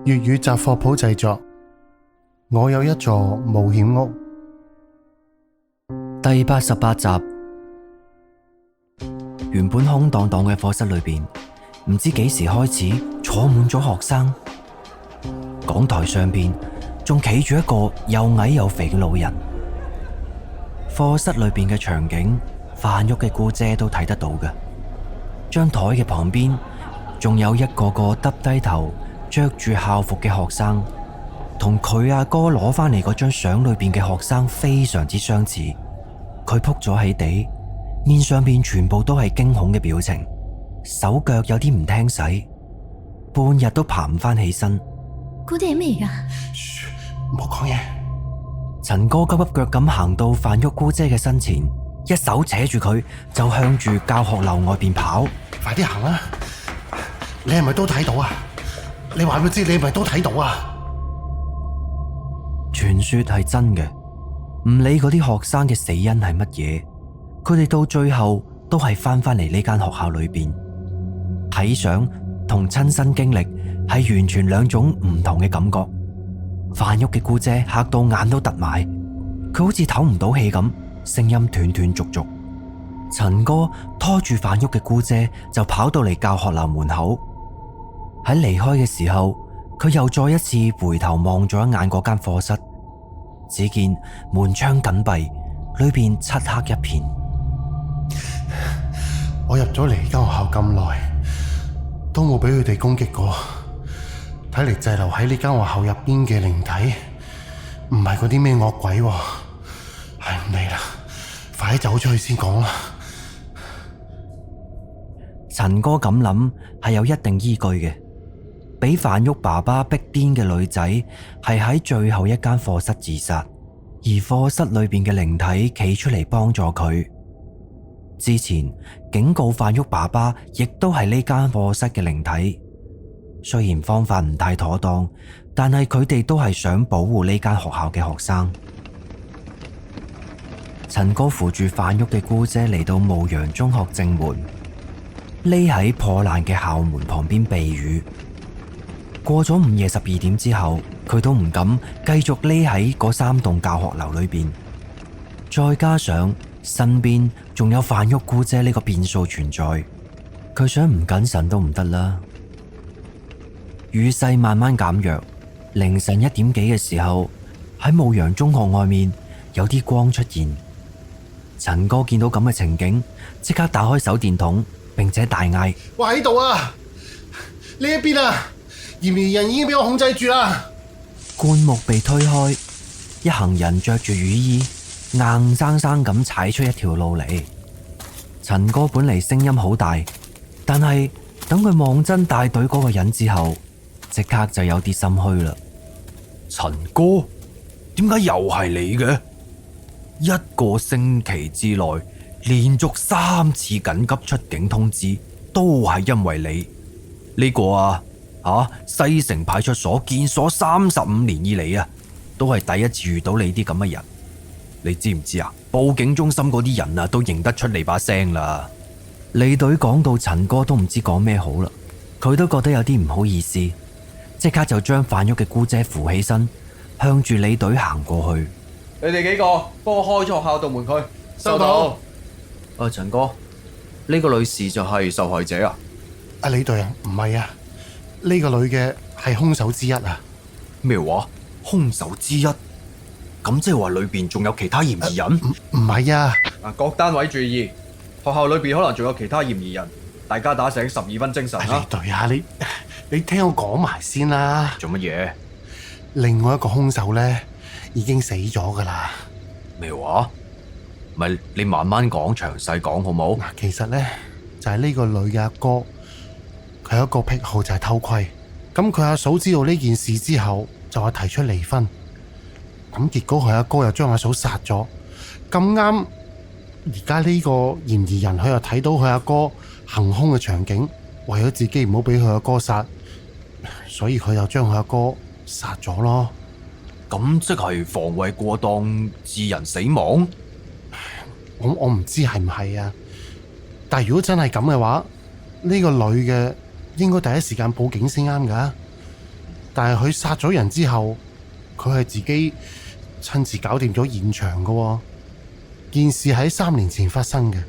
粵語雜貨鋪製作，我有一座冒險屋。第88集。原本空蕩蕩嘅課室裏邊，唔知幾時開始坐滿咗學生。講台上邊仲企住一個又矮又肥嘅老人。課室裏邊嘅場景，范旭嘅姑姐都睇得到嘅。張台嘅旁邊仲有一個個耷低頭着住校服嘅學生，同佢阿哥攞返嚟嗰張相裏邊嘅學生非常之相似。佢仆咗喺地，面上邊全部都係驚恐嘅表情，手腳有啲唔聽使，半日都爬唔返起身。姑爹係咩嚟㗎？噓，唔好講嘢。陳哥急急腳咁行到范旭姑姐嘅身前，一手扯住佢就向住教學樓外邊跑。快啲行啦！你係咪都睇到啊？你話俾我知，你係咪都睇到啊？傳說係真嘅，唔理嗰啲學生嘅死因係乜嘢，佢哋到最後都係翻返嚟呢間學校裏邊。睇相同親身經歷係完全兩種唔同嘅感覺。范旭嘅姑姐嚇到眼都突埋，佢好似唞唔到氣咁，聲音斷斷續續。陳哥拖住范旭嘅姑姐就跑到嚟教學樓門口。喺離開嘅時候，佢又再一次回頭望咗一眼嗰間課室，只見門窗緊閉，裏邊漆黑一片。我入咗嚟間學校咁耐，都冇俾佢哋攻擊過。睇嚟滯留喺呢間學校入邊嘅靈體，唔係嗰啲咩惡鬼喎。係唔理啦，快啲走出去先講啦。陳哥咁諗係有一定依據嘅。俾范旭爸爸逼癲嘅女仔係喺最後一間課室自殺，而課室裏邊嘅靈體企出嚟幫助佢。之前警告范旭爸爸亦都係呢間課室嘅靈體，雖然方法唔太妥當，但係佢哋都係想保護呢間學校嘅學生。陳哥扶住范旭嘅姑姐嚟到牧陽中學正門，匿喺破爛嘅校門旁邊避雨。過咗午夜12點之後，佢都唔敢繼續匿喺嗰3棟教學樓裏邊。再加上身邊仲有范旭姑姐呢個變數存在，佢想唔謹慎都唔得啦。雨勢慢慢減弱，凌晨1點幾嘅時候，喺牧陽中學外面有啲光出現。陳哥見到咁嘅情景，即刻打開手電筒，並且大嗌：我喺度啊！呢一邊啊！嫌疑人已經俾我控制住啦！灌木被推開，一行人着住雨衣，硬生生咁踩出一條路嚟。陳哥本嚟聲音好大，但係等佢望真帶隊嗰個人之後，即刻就有啲心虛啦。陳哥，點解又係你嘅？一個星期之內連續3次緊急出境通知，都係因為你呢個啊！西城派出所建所35年以嚟啊，都係第一次遇到你啲咁嘅人。你知唔知啊？報警中心嗰啲人啊，都認得出你把聲啦。李隊講到陳哥都唔知講咩好啦，佢都覺得有啲唔好意思，即刻就將范旭嘅姑姐扶起身，向住李隊行過去。你哋幾個幫我開咗學校道門佢。收到。陳哥，呢個女士就係受害者啊？阿李隊啊，唔係啊。呢個女嘅係兇手之一啊！咩話？兇手之一？咁即係話裏邊仲有其他嫌疑人？唔係啊！各單位注意，學校裏邊可能仲有其他嫌疑人，大家打醒12分精神啊！李隊啊，你聽我講埋先啦。做乜嘢？另外一個兇手呢，已經死咗噶啦。咩話？咪你慢慢講，詳細講好冇？其實呢，就係呢個女嘅阿哥。佢有一個癖好就係偷窺，咁佢阿嫂知道呢件事之後就話提出離婚，咁結果佢阿哥又將阿嫂殺咗，咁啱而家呢個嫌疑人佢又睇到佢阿哥行兇嘅場景，為咗自己唔好俾佢阿哥殺，所以佢又將佢阿哥殺咗咯。咁即係防衛過當致人死亡？我唔知係唔係啊，但係如果真係咁嘅話，呢個女嘅應該第一時間報警先啱噶。但係佢殺咗人之後，佢係自己親自搞掂咗現場㗎喎。件事喺3年前發生嘅，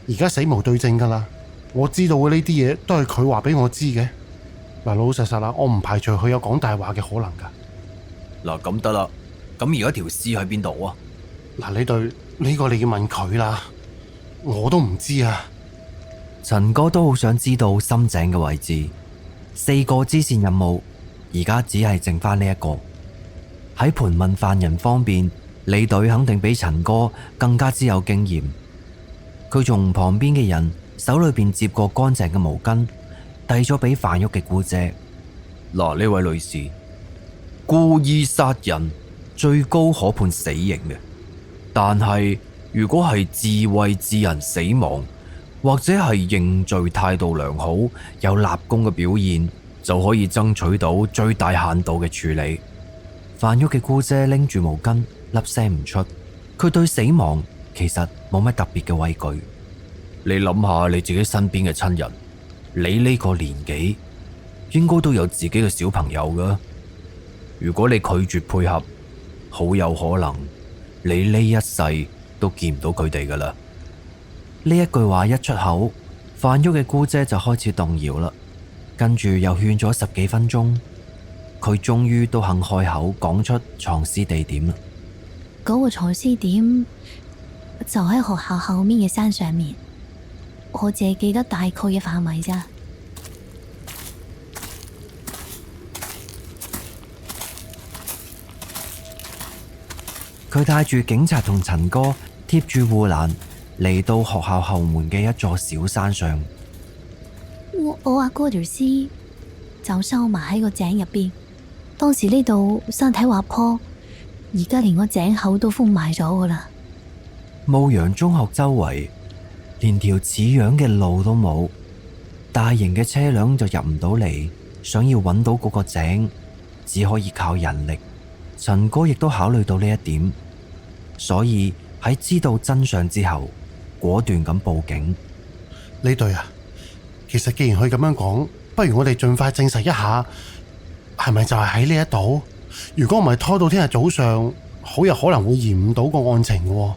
而家死無對證㗎啦。我知道嘅呢啲嘢都係佢話俾我知嘅。嗱，老老實實啦，我唔排除佢有講大話嘅可能㗎。嗱，咁得啦，咁而家條屍喺邊度啊？嗱，呢對呢個你要問佢啦，我都唔知啊。陳哥都好想知道深井嘅位置。4個支線任務，而家只係剩翻呢一個。喺盤問犯人方面，李隊肯定比陳哥更加之有經驗。佢從旁邊嘅人手裏邊接過乾淨嘅毛巾，遞咗俾范旭嘅姑姐。嗱，呢位女士，故意殺人最高可判死刑嘅，但係如果係自衛致人死亡，或者係認罪態度良好、有立功嘅表現，就可以爭取到最大限度嘅處理。范旭嘅姑姐拎住毛巾，粒聲唔出。佢對死亡其實冇乜特別嘅畏懼。你諗下你自己身邊嘅親人，你呢個年紀應該都有自己嘅小朋友噶。如果你拒絕配合，好有可能你呢一世都見唔到佢哋噶啦。呢一句話一出口，范旭嘅姑姐就開始動搖啦。跟住又勸咗10幾分鐘，佢終於都肯開口講出藏屍地點啦。嗰個藏屍點就喺學校後面嘅山上面，我淨係記得大概嘅範圍咋。佢帶住警察同陳哥貼住護欄嚟到學校後門嘅一座小山上。我阿哥條屍就收埋喺個井入邊，當時呢度山體滑坡，而家連個井口都封埋咗噶啦。牧羊中學周圍連條似樣嘅路都冇，大型嘅車輛就入唔到嚟，想要揾到嗰個井，只可以靠人力。陳哥亦都考慮到呢一點，所以喺知道真相之後，果斷咁報警。呢對啊，其實既然佢咁樣講，不如我哋盡快證實一下，係咪就係喺呢一度？如果唔係拖到聽日早上，好有可能會延誤到個案情喎。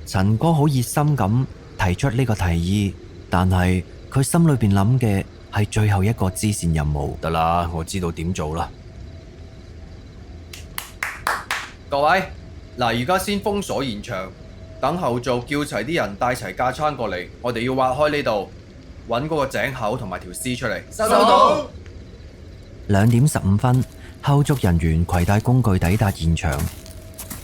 陳哥好熱心咁提出呢個提議，但係佢心裏邊諗嘅係最後一個支線任務。得啦，我知道點做啦。各位，嗱，而家先封鎖現場，等後續叫齊啲人帶齊架撐過嚟，我哋要挖開呢度，揾嗰個井口同埋條屍出嚟。收到。2點15分，後續人員攜帶工具抵達現場。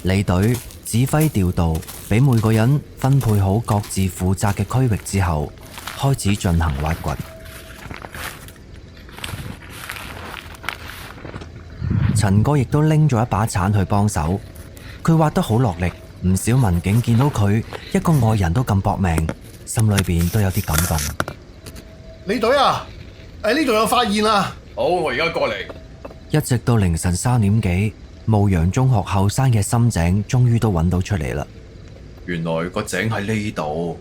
李隊指揮調度，俾每個人分配好各自負責嘅區域之後，開始進行挖掘。陳哥亦都拎咗一把鏟去幫手，佢挖得好落力，唔少民警見到佢一個外人都咁搏命，心裏邊都有啲感動。李隊啊，呢度有發現啊！好，我而家過嚟。一直到凌晨3點幾，牧羊中學後山嘅深井終於都揾到出嚟啦。原來個井喺呢度。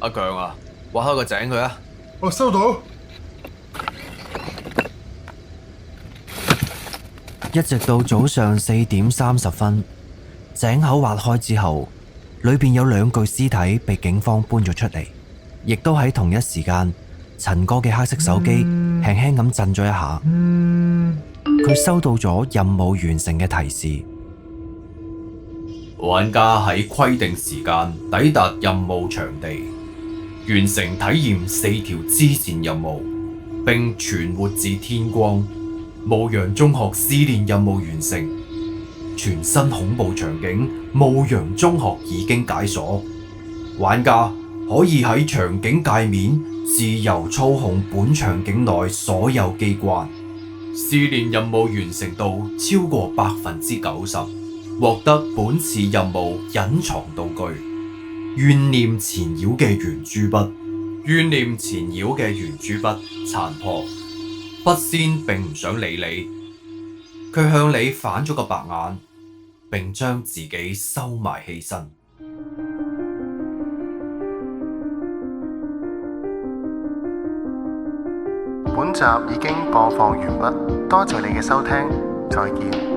阿強啊，挖開個井佢啊！我收到。一直到早上4點30分，井口挖開之後，裏邊有2具屍體被警方搬咗出嚟，亦都喺同一時間，陳哥嘅黑色手機輕輕咁震咗一下，佢收到咗任務完成嘅提示。玩家喺規定時間抵達任務場地，完成體驗4條支線任務，並存活至天光。牧羊中學試煉任務完成，全新恐怖場景牧羊中學已經解鎖，玩家可以喺場景界面自由操控本場景內所有機關。試煉任務完成度超過90%，獲得本次任務隱藏道具怨念纏繞嘅圓珠筆。怨念纏繞嘅圓珠筆殘破。筆仙並唔想理你，佢向你反咗個白眼，並將自己收埋起身。本集已經播放完畢，多謝你嘅收聽，再見。